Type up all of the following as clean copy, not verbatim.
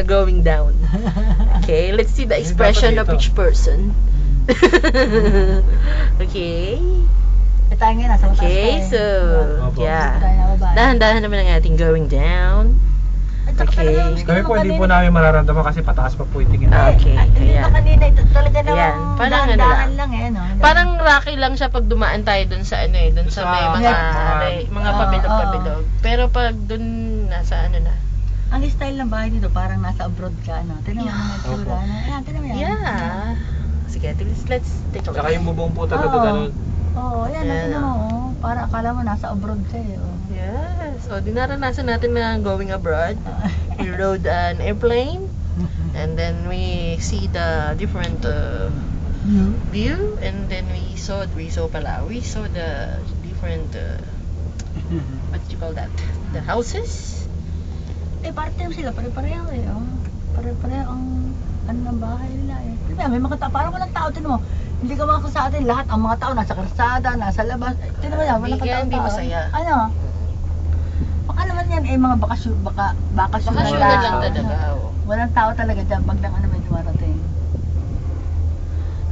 going down. Okay, let's see the expression of each person. Okay. Tayo ngayon, nasa mataas Okay, tayo. so, yeah. Tayo na baba. Dahan-dahan naman ang ating going down. At saka Okay. talagang Kami po hindi kanina- po namin mararamdaman kasi pataas pa po yung tingin namin. Okay, Ay, hindi ayan. pa kanina, ito talaga Ayan, namang parang ano dahan-dahan lang. lang eh, no? Parang rocky lang siya pag dumaan tayo dun sa ano eh, dun sa Sa may mga Oo, pabilog-pabilog. Pero pag dun nasa ano na. Ang style ng bahay dito, parang nasa abroad ka, no? Tignan mo ang itsura. Ayan, tignan mo yan. Yeah. Sige, let's take a look. Saka yung bubong po talaga Oo. ganun. Oo, ayan, tignan mo, oh. Para akala mo nasa abroad ka eh, oh. Yes. O, dinaranasan natin na going abroad. We rode an airplane. And then we see the different view. And then we saw the different, what do you call that? The houses. Eh, part-time sila, pare-pareho eh, oh. Pare-pareho ang ano ng bahay nila eh. Diba, may mga tao, parang walang tao, tinan mo. Hindi ka maka sa atin, lahat ang mga tao nasa karsada, nasa labas. Tinan mo yan, walang Kaya hindi katao-tao. masaya. Ano? Baka naman yan eh, mga bakasyon Bakasyon lang. lang talaga. Oh. Walang tao talaga dyan, pag lang ano may dumarating.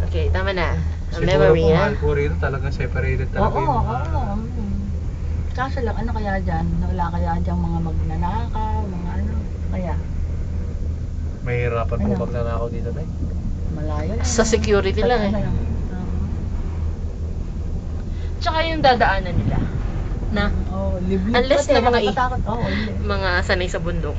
Okay, tama na. Ang Siguro memory po yan. mahal po rito talagang separated Oo, talaga yung mga... oo. Kaso lang, ano kaya dyan? Wala kaya dyan mga magnanakaw, mga ano, kaya Mahirapan po Ano? pag nanakaw dito tayo. malayo lang. Sa security lang eh. Ano lang. Tsaka yung dadaanan nila. Na Oh, liblib Unless pati, na mga nakakatakot. Oo, mga sanay sa bundok.